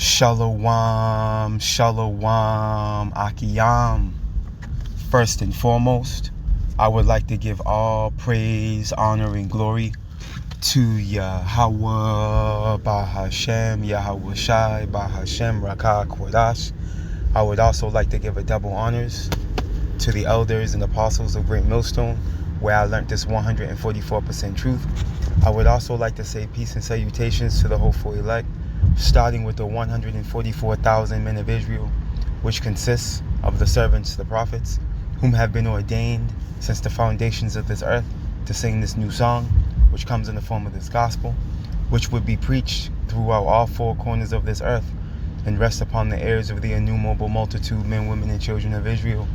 Shalom, shalom, akiyam. First and foremost, I would like to give all praise, honor, and glory to Yahweh, Bahashem, Yahweh Shai, Bahashem, Rakah, Kodash. I would also like to give a double honors to the elders and apostles of Great Millstone, where I learned this 144% truth. I would also like to say peace and salutations to the hopeful elect, starting with the 144,000 men of Israel, which consists of the servants, the prophets, whom have been ordained since the foundations of this earth to sing this new song, which comes in the form of this gospel, which would be preached throughout all four corners of this earth and rest upon the ears of the innumerable multitude, men, women, and children of Israel,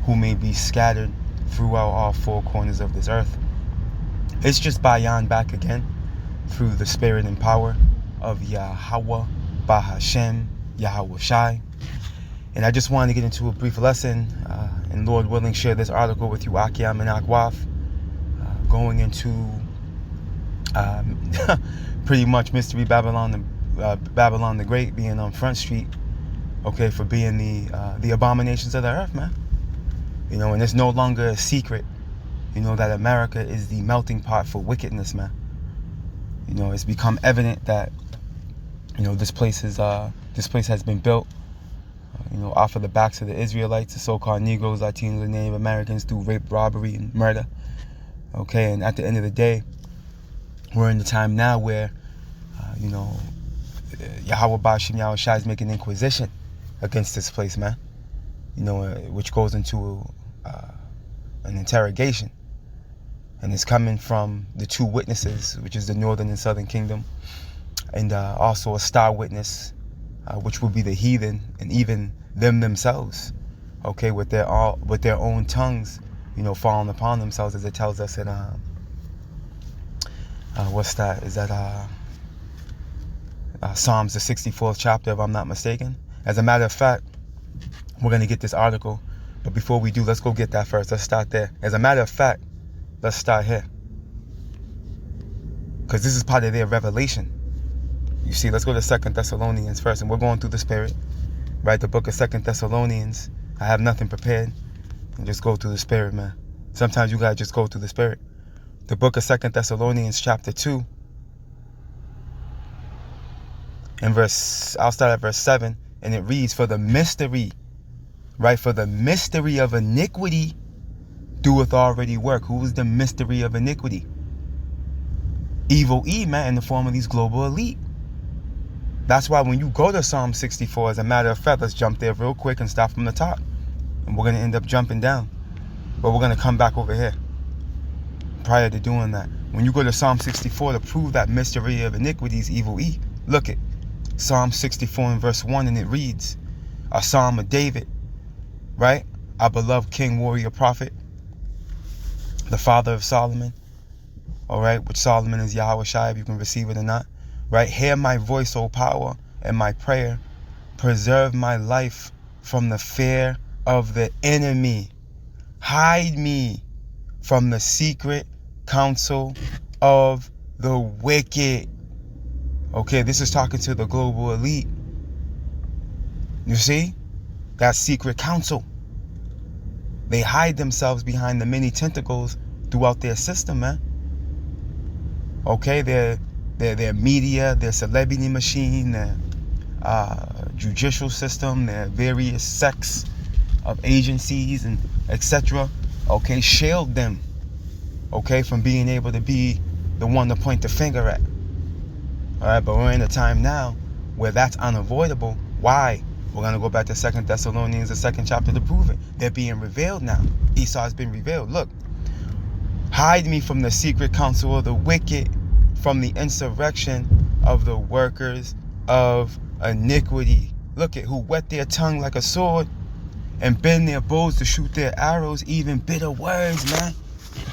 who may be scattered throughout all four corners of this earth. It's just Bayan back again through the spirit and power of Yahweh, Bahashem, Yahweh Shai. And I just wanted to get into a brief lesson, and Lord willing, share this article with you, Akiyam and Akwaf, going into pretty much Mystery Babylon, Babylon the Great being on Front Street, okay, for being the abominations of the earth, man. You know, and it's no longer a secret, you know, that America is the melting pot for wickedness, man. You know, it's become evident that, you know, this place has been built, you know, off of the backs of the Israelites, the so-called Negroes, Latinos, and Native Americans, through rape, robbery, and murder. Okay, and at the end of the day, we're in the time now where, you know, Yahweh Bashim Yahweh Shai is making inquisition against this place, man. You know, which goes into an interrogation. And it's coming from the two witnesses, which is the northern and southern kingdom, and also a star witness, which will be the heathen and even them themselves, okay, with their own tongues, you know, falling upon themselves, as it tells us in what's that? Is that Psalms, the 64th chapter, if I'm not mistaken. As a matter of fact, we're going to get this article, but before we do, let's go get that first. Let's start there. As a matter of fact, let's start here, because this is part of their revelation. You see, let's go to 2 Thessalonians first, and we're going through the Spirit, right? The book of 2 Thessalonians. I have nothing prepared, and just go through the Spirit, man. Sometimes you gotta just go through the Spirit. The book of 2 Thessalonians chapter 2, and I'll start at verse 7, and it reads, "For the mystery," right? "For the mystery of iniquity doeth already work." Who is the mystery of iniquity? Evil E, man, in the form of these global elite. That's why when you go to Psalm 64, as a matter of fact, let's jump there real quick and start from the top. And we're going to end up jumping down. But we're going to come back over here prior to doing that. When you go to Psalm 64 to prove that mystery of iniquities, evil E, look at Psalm 64 and verse 1, and it reads, a psalm of David, right? Our beloved king, warrior, prophet, the father of Solomon, all right, which Solomon is Yahweh Shai, if you can receive it or not, right? "Hear my voice, O power, and my prayer. Preserve my life from the fear of the enemy. Hide me from the secret counsel of the wicked." Okay, this is talking to the global elite. You see? That secret counsel. They hide themselves behind the many tentacles throughout their system, man. Okay, their media, their celebrity machine, their judicial system, their various sects of agencies and etc. Okay, shield them, okay, from being able to be the one to point the finger at. All right, but we're in a time now where that's unavoidable. Why? We're going to go back to 2 Thessalonians, the 2nd chapter, to prove it. They're being revealed now. Esau has been revealed. Look, "Hide me from the secret counsel of the wicked, from the insurrection of the workers of iniquity." Look at, "who whet their tongue like a sword and bend their bows to shoot their arrows, even bitter words," man.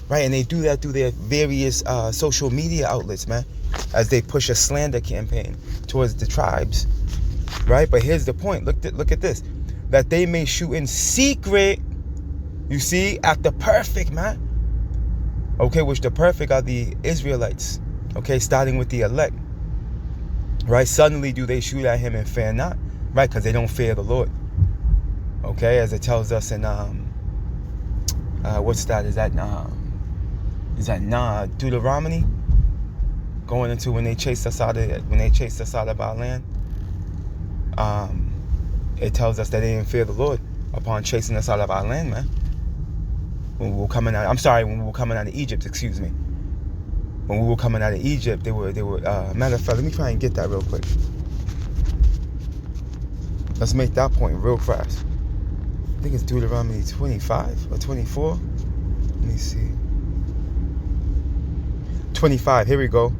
Right, and they do that through their various social media outlets, man, as they push a slander campaign towards the tribes, right? But here's the point. Look at this. "That they may shoot in secret," you see, "at the perfect," man. Okay, which the perfect are the Israelites. Okay, starting with the elect. Right? Suddenly do they shoot at him and fear not. Right? Because they don't fear the Lord. Okay? As it tells us in what's that? Is that Deuteronomy? Going into when they chased us out of our land. It tells us that they didn't fear the Lord upon chasing us out of our land, man. When we were coming out of Egypt, excuse me. When we were coming out of Egypt, they were matter of fact, let me try and get that real quick. Let's make that point real fast. I think it's Deuteronomy 25 or 24. Let me see. 25, here we go.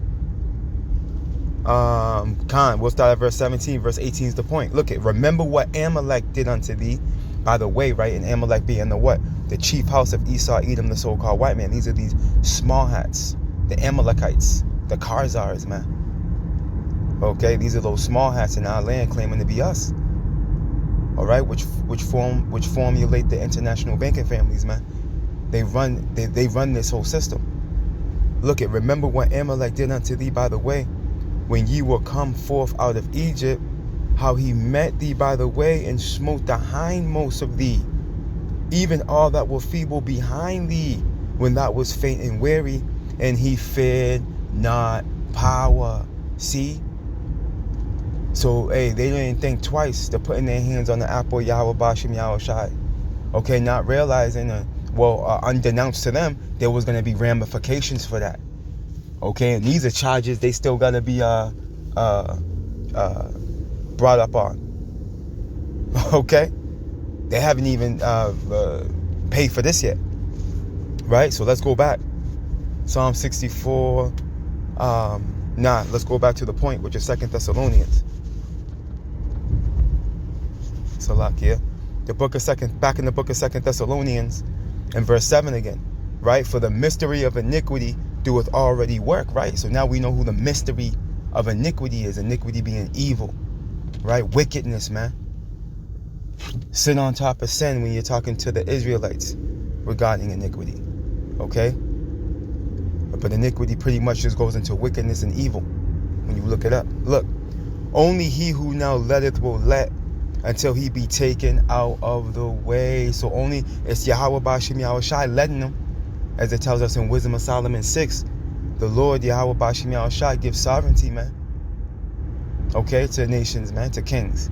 We'll start at verse 17. Verse 18 is the point. Look, remember what Amalek did unto thee. By the way, right? And Amalek being the what? The chief house of Esau, Edom, the so-called white man. These are these small hats. The Amalekites. The Khazars, man. Okay, these are those small hats in our land claiming to be us. All right, which formulate the international banking families, man. They run this whole system. Look, remember what Amalek did unto thee, by the way, when ye were come forth out of Egypt, how he met thee by the way and smote the hindmost of thee, even all that were feeble behind thee, when thou was faint and weary, and he feared not power. See? So, hey, they didn't think twice. They're putting their hands on the apple, Yahweh Bashim Yahweh Shai. Okay, not realizing, unbeknownst to them, there was going to be ramifications for that. Okay, and these are charges they still got to be brought up on. Okay, they haven't even paid for this yet. Right, so let's go back. Psalm 64. Let's go back to the point, which is 2 Thessalonians. Salakia. Back in the book of 2 Thessalonians, and verse 7 again. Right, for the mystery of iniquity doeth already work. Right, so now we know who the mystery of iniquity is. Iniquity being evil. Right, wickedness, man. Sin on top of sin when you're talking to the Israelites regarding iniquity. Okay, but iniquity pretty much just goes into wickedness and evil when you look it up. Look, only he who now letteth will let until he be taken out of the way. So only it's Yahweh Bashim Yahweh Shai letting them, as it tells us in Wisdom of Solomon 6. The Lord Yahweh Bashim Yahweh Shai gives sovereignty, man. Okay, to nations, man, to kings.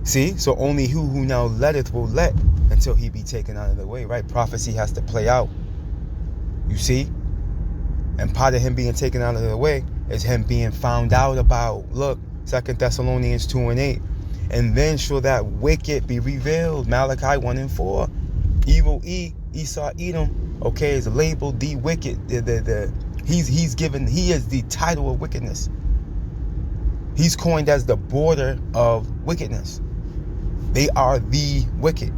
See, so only who now letteth will let until he be taken out of the way. Right, prophecy has to play out. You see, and part of him being taken out of the way is him being found out about. Look, 2 Thessalonians 2:8. And then shall that wicked be revealed. Malachi 1:4. Evil Esau Edom, okay, is labeled the wicked. He is the title of wickedness. He's coined as the border of wickedness. They are the wicked.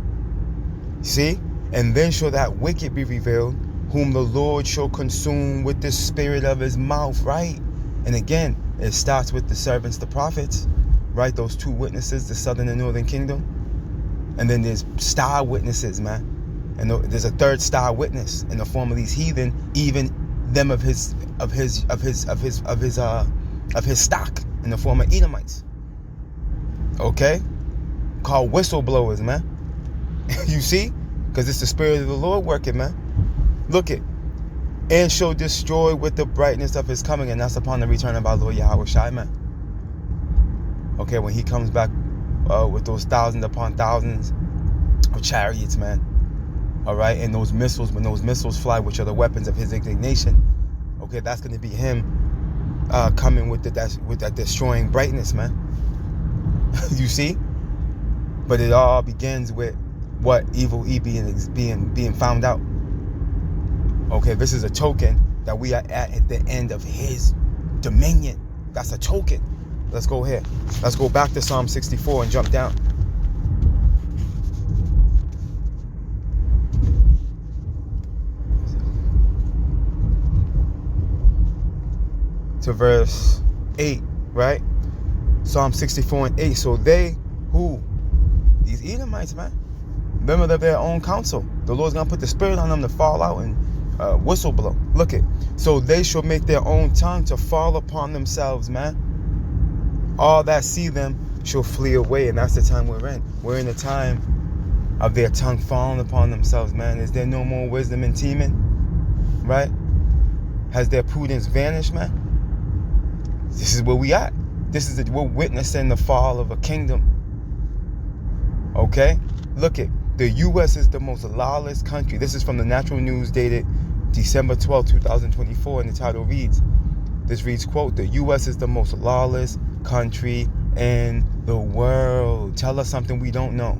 See? And then shall that wicked be revealed, whom the Lord shall consume with the spirit of his mouth. Right? And again, it starts with the servants, the prophets. Right? Those two witnesses, the southern and northern kingdom. And then there's star witnesses, man. And there's a third star witness in the form of these heathen, even them of his stock, in the form of Edomites. Okay? Called whistleblowers, man. You see? Because it's the spirit of the Lord working, man. Look it. And shall destroy with the brightness of his coming, and that's upon the return of our Lord Yahweh Shai, man. Okay, when he comes back with those thousands upon thousands of chariots, man. All right, and those missiles, when those missiles fly, which are the weapons of his indignation, okay, that's going to be him coming with that destroying brightness, man. You see? But it all begins with what? Evil E being found out. Okay, this is a token that we are at the end of his dominion. That's a token. Let's go here. Let's go back to Psalm 64 and jump down. To verse 8, right? Psalm 64:8. So they who? These Edomites, man. Remember of their own counsel. The Lord's going to put the spirit on them to fall out and whistle blow. Look it. So they shall make their own tongue to fall upon themselves, man. all that see them shall flee away. And that's the time we're in. We're in the time of their tongue falling upon themselves, man. Is there no more wisdom in teeming? Right? Has their prudence vanished, man? This is where we at. We're witnessing the fall of a kingdom. Okay? Look it. The U.S. is the most lawless country. This is from the Natural News dated December 12, 2024, and the title reads, this reads, quote, the U.S. is the most lawless country in the world. Tell us something we don't know.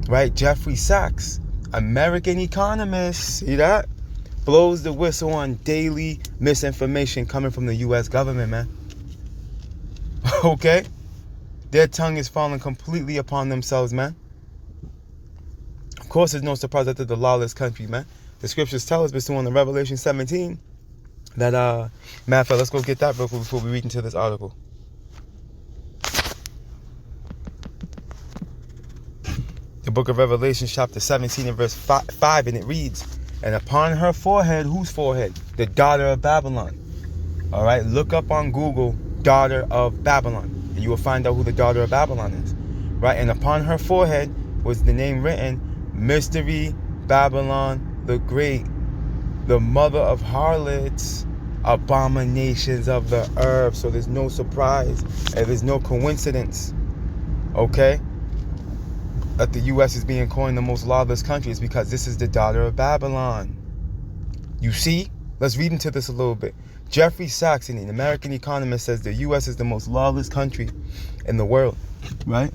Right? Jeffrey Sachs, American economist, see that? Blows the whistle on daily misinformation coming from the U.S. government, man. Okay? Their tongue is falling completely upon themselves, man. Of course, it's no surprise that they're the lawless country, man. The scriptures tell us, pursuant to Revelation 17, that, matter of fact, let's go get that real quick before we read into this article. The book of Revelation, chapter 17 and verse 5, and it reads, and upon her forehead, whose forehead? The daughter of Babylon. All right, look up on Google, daughter of Babylon, and you will find out who the daughter of Babylon is. Right, and upon her forehead was the name written, Mystery Babylon the Great, the mother of harlots, abominations of the earth. So there's no surprise, and there's no coincidence, okay, that the U.S. is being coined the most lawless country. Is because this is the daughter of Babylon. You see? Let's read into this a little bit. Jeffrey Sachs, an American economist, says the U.S. is the most lawless country in the world, right?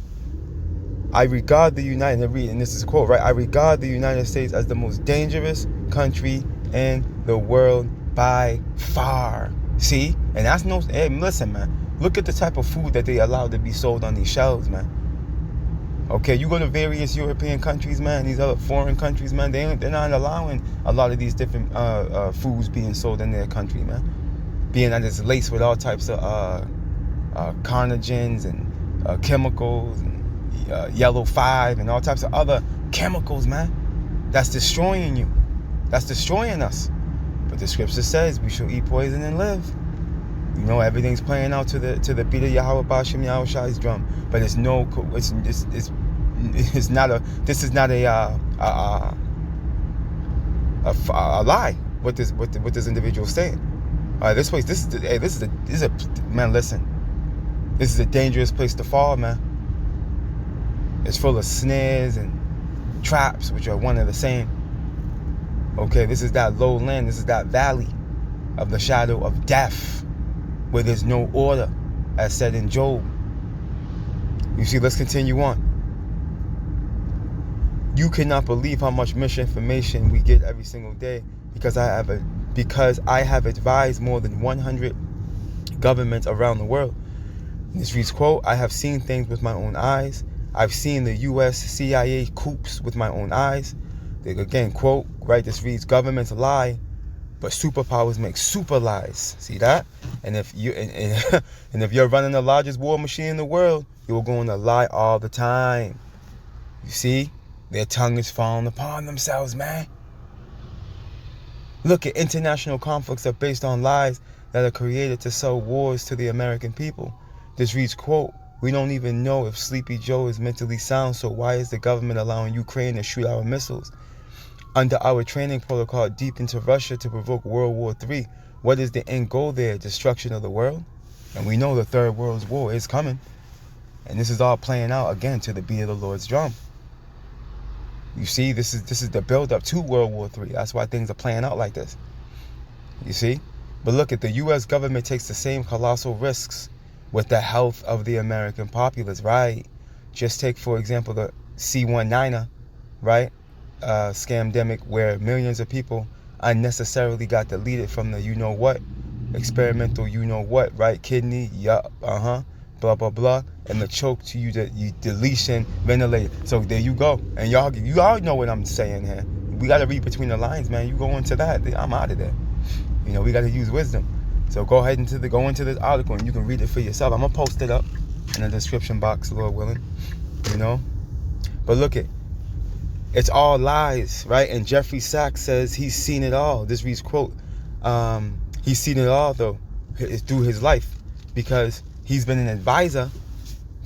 I regard the United, and this is a quote, right? I regard the United States as the most dangerous country in the world by far. See? And that's no, hey, listen, man. Look at the type of food that they allow to be sold on these shelves, man. Okay, you go to various European countries, man, these other foreign countries, man, they're not allowing a lot of these different foods being sold in their country, man. Being that it's laced with all types of carcinogens and chemicals and yellow 5 and all types of other chemicals, man. That's destroying you. That's destroying us. But the scripture says we shall eat poison and live. You know, everything's playing out to the beat of Yahweh Bashim Yahushai's drum. But it's not a. This is not a lie. What this individual is saying. This place. This is a man. Listen, this is a dangerous place to fall, man. It's full of snares and traps, which are one and the same. Okay, this is that low land. This is that valley of the shadow of death, where there's no order, as said in Job. You see, let's continue on. You cannot believe how much misinformation we get every single day, because I have advised more than 100 governments around the world. This reads, quote, I have seen things with my own eyes. I've seen the U.S. CIA coups with my own eyes. Again, quote, right, this reads, governments lie, but superpowers make super lies. See that? And if you and if you're running the largest war machine in the world, you're going to lie all the time. You see? Their tongue is falling upon themselves, man. Look, at international conflicts are based on lies that are created to sell wars to the American people. This reads, quote, we don't even know if Sleepy Joe is mentally sound, so why is the government allowing Ukraine to shoot our missiles under our training protocol deep into Russia to provoke World War III? What is the end goal there? Destruction of the world? And we know the Third World War is coming. And this is all playing out again to the beat of the Lord's drum. You see, this is the build-up to World War III. That's why things are playing out like this. You see? But look, at the U.S. government takes the same colossal risks with the health of the American populace, right? Just take, for example, the C-19er, right? Scamdemic, where millions of people unnecessarily got deleted from the you-know-what, experimental you-know-what, right? Kidney, blah, blah, blah, and the choke to you, deletion, ventilator. So there you go. And you all know what I'm saying here. We got to read between the lines, man. You go into that, I'm out of there. You know, we got to use wisdom. So go ahead go into this article and you can read it for yourself. I'm going to post it up in the description box, Lord willing. You know? But look, it's all lies, right? And Jeffrey Sachs says he's seen it all. This reads, quote, he's seen it all, though, through his life, because He's been an advisor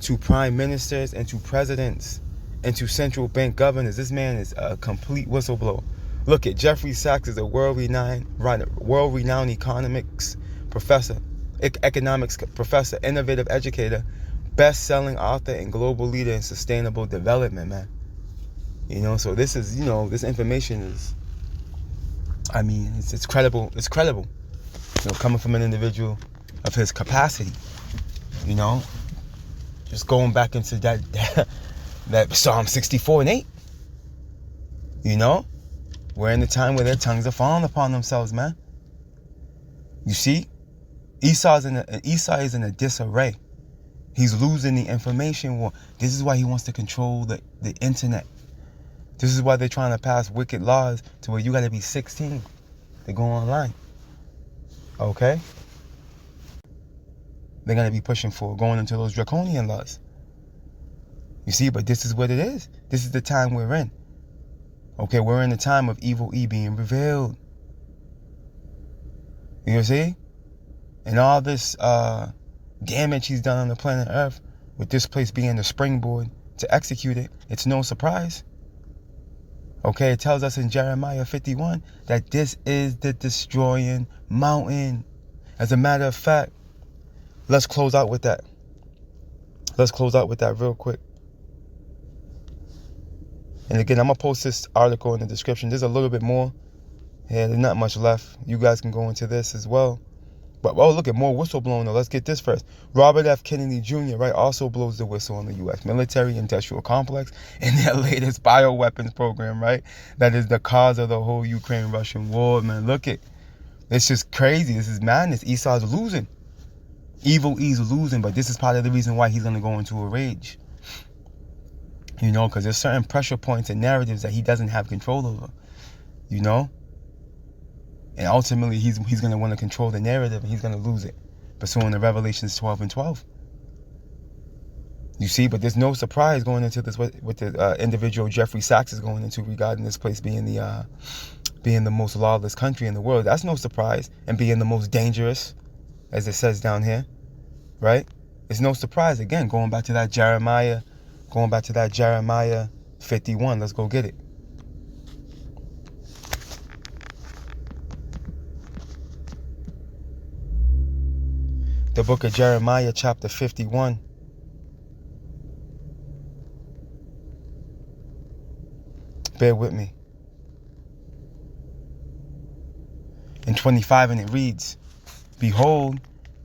to prime ministers and to presidents and to central bank governors. This man is a complete whistleblower. Look at Jeffrey Sachs is a world-renowned economics professor, innovative educator, best-selling author, and global leader in sustainable development, man. So this is, this information is, it's credible. It's credible, coming from an individual of his capacity, just going back into that Psalm 64 and 8, we're in the time where their tongues are falling upon themselves, man. You see, Esau is in a disarray. He's losing the information war. This is why he wants to control the internet. This is why they're trying to pass wicked laws to where you got to be 16 to go online. Okay? They're going to be pushing for going into those draconian laws. You see, but this is what it is. This is the time we're in. Okay, we're in the time of evil E being revealed. You see? And all this damage he's done on the planet Earth, with this place being the springboard to execute it, it's no surprise. Okay, it tells us in Jeremiah 51 that this is the destroying mountain. As a matter of fact, let's close out with that. Let's close out with that real quick. And again, I'm going to post this article in the description. There's a little bit more. Yeah, there's not much left. You guys can go into this as well. But, look at more whistleblowing. Let's get this first. Robert F. Kennedy Jr., right, also blows the whistle on the U.S. military-industrial complex and their latest bioweapons program, right? That is the cause of the whole Ukraine-Russian war, man. Look at, it's just crazy. This is madness. Esau's losing. Evil E's losing, but this is part of the reason why he's going to go into a rage. Because there's certain pressure points and narratives that he doesn't have control over, And ultimately, he's going to want to control the narrative, and he's going to lose it, pursuing the Revelations 12 and 12. You see, but there's no surprise going into this with the individual Jeffrey Sachs is going into regarding this place being the most lawless country in the world. That's no surprise, and being the most dangerous, as it says down here, right? It's no surprise. Again, going back to that Jeremiah 51. Let's go get it. The book of Jeremiah, chapter 51. Bear with me. In 25, and it reads, "Behold,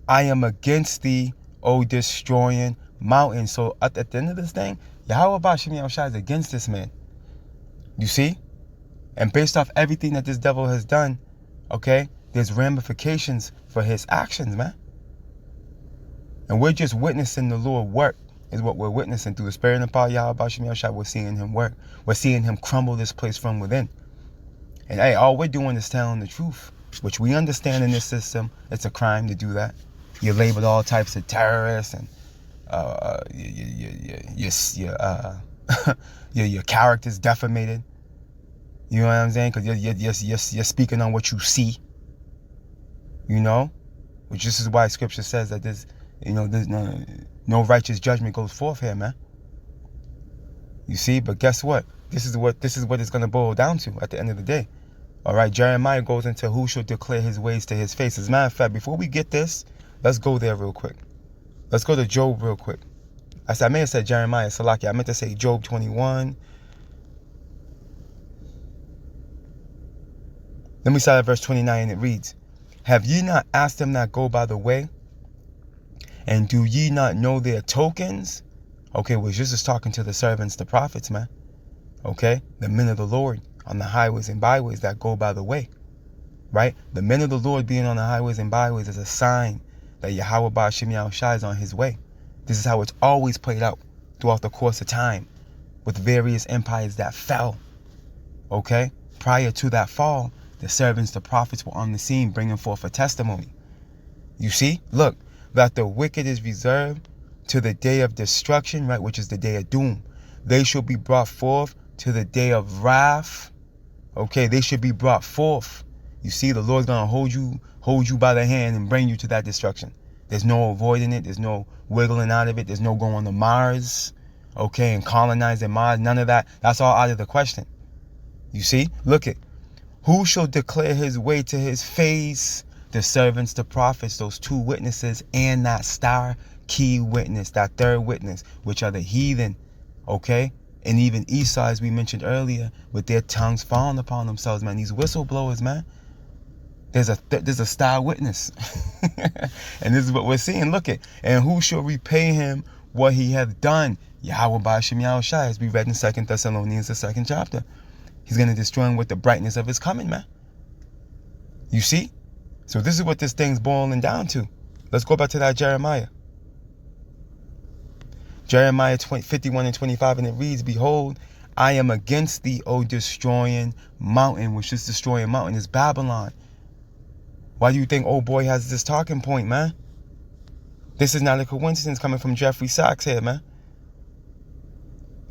I am against thee, O destroying mountain." So at the end of this thing, Yahweh Bashim Yahushua is against this man. You see? And based off everything that this devil has done, okay, there's ramifications for his actions, man. And we're just witnessing the Lord work, is what we're witnessing through the Spirit and power of Yahweh Bashim Yahushua. We're seeing him work. We're seeing him crumble this place from within. And hey, all we're doing is telling the truth, which we understand in this system. It's a crime to do that. You're labeled all types of terrorists, and your character's defamated. You know what I'm saying? Because you're speaking on what you see. Which this is why Scripture says that there's no righteous judgment goes forth here, man. You see, but guess what? This is what it's gonna boil down to at the end of the day. All right, Jeremiah goes into who shall declare his ways to his face. As a matter of fact, before we get this, let's go there real quick. Let's go to Job real quick. I may have said Jeremiah, Salaki. I meant to say Job 21. Let me start at verse 29, and it reads, "Have ye not asked them that go by the way? And do ye not know their tokens?" Okay, well, this is talking to the servants, the prophets, man. Okay, the men of the Lord on the highways and byways that go by the way. Right? The men of the Lord being on the highways and byways is a sign that Yahweh Ba'ashim Yahushua is on his way. This is how it's always played out throughout the course of time with various empires that fell. Okay? Prior to that fall, the servants, the prophets were on the scene bringing forth a testimony. You see? Look, that the wicked is reserved to the day of destruction, right, which is the day of doom. They shall be brought forth to the day of wrath. Okay, they should be brought forth. You see, the Lord's going to hold you by the hand and bring you to that destruction. There's no avoiding it. There's no wiggling out of it. There's no going to Mars, okay, and colonizing Mars. None of that. That's all out of the question. You see? Look it. Who shall declare his way to his face? The servants, the prophets, those two witnesses, and that star key witness, that third witness, which are the heathen, okay? And even Esau, as we mentioned earlier, with their tongues falling upon themselves, man. These whistleblowers, man. There's a star witness. And this is what we're seeing. Look it. And who shall repay him what he hath done? Yahweh Ba'ashem Yahushai, as we read in 2 Thessalonians, the 2nd chapter. He's going to destroy him with the brightness of his coming, man. You see? So this is what this thing's boiling down to. Let's go back to that Jeremiah. Jeremiah 51 and 25, and it reads, Behold, I am against thee, O destroying mountain, which is destroying mountain is Babylon. Why do you think old boy has this talking point, man? This is not a coincidence coming from Jeffrey Sachs here, man.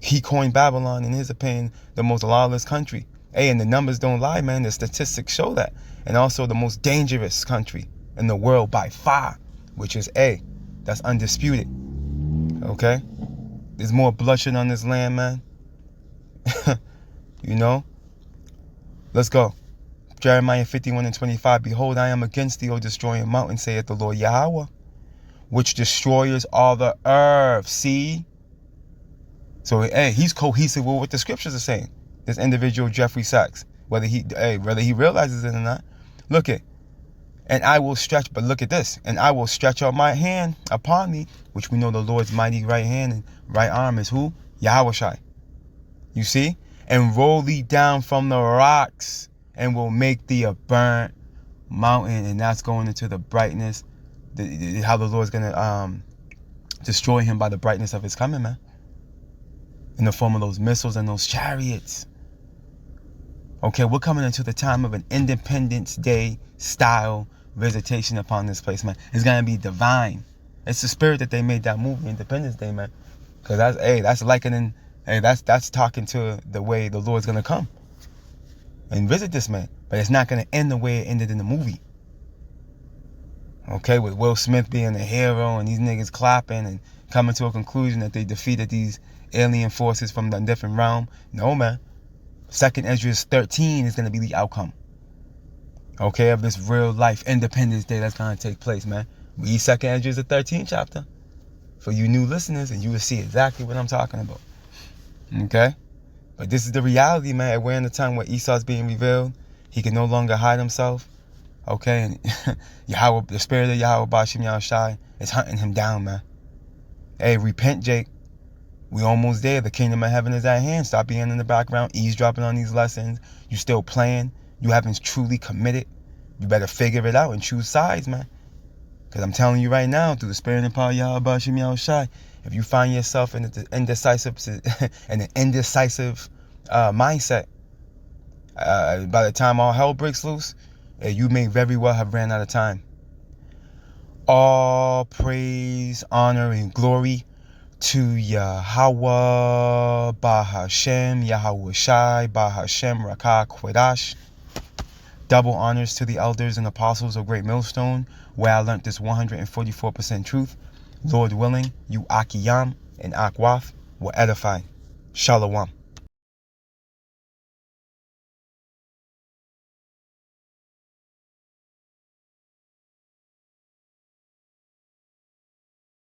He coined Babylon, in his opinion, the most lawless country. Hey, and the numbers don't lie, man. The statistics show that. And also the most dangerous country in the world by far, which is that's undisputed. Okay? There's more bloodshed on this land, man. You know? Let's go. Jeremiah 51 and 25. Behold, I am against thee, O destroying mountain, saith the Lord Yahweh, which destroyers all the earth. See? So, he's cohesive with what the scriptures are saying. This individual, Jeffrey Sachs, whether he realizes it or not. Look at, and I will stretch, but look at this, and I will stretch out my hand upon thee, which we know the Lord's mighty right hand and right arm is who? Yahushai. You see? And roll thee down from the rocks, and will make thee a burnt mountain. And that's going into the brightness, how the Lord's going to destroy him by the brightness of his coming, man. In the form of those missiles and those chariots. Okay, we're coming into the time of an Independence Day style visitation upon this place, man. It's going to be divine. It's the spirit that they made that movie, Independence Day, man. Because that's likening, that's talking to the way the Lord's going to come and visit this man. But it's not going to end the way it ended in the movie. Okay, with Will Smith being the hero and these niggas clapping and coming to a conclusion that they defeated these alien forces from a different realm. No, man. 2nd Esdras 13 is going to be the outcome. Okay, of this real life Independence Day that's going to take place, man. Read 2nd Esdras the 13th chapter for you new listeners, and you will see exactly what I'm talking about. Okay? But this is the reality, man. We're in the time where Esau's being revealed. He can no longer hide himself. Okay? And Yahweh, the spirit of Yahweh Ba'ashem Yahushai is hunting him down, man. Hey, repent, Jake. We almost there. The kingdom of heaven is at hand. Stop being in the background, eavesdropping on these lessons. You still playing. You haven't truly committed. You better figure it out and choose sides, man. Because I'm telling you right now, through the spirit and power of Yahweh Ba'ashem Yahushai, if you find yourself in an indecisive mindset, by the time all hell breaks loose, you may very well have ran out of time. All praise, honor, and glory to Yahweh Bahashem, Yahushai Bahashem Rakah Kwedash. Double honors to the elders and apostles of Great Millstone, where I learned this 144% truth. Lord willing, you Akiyam and Akwaf will edify. Shalom.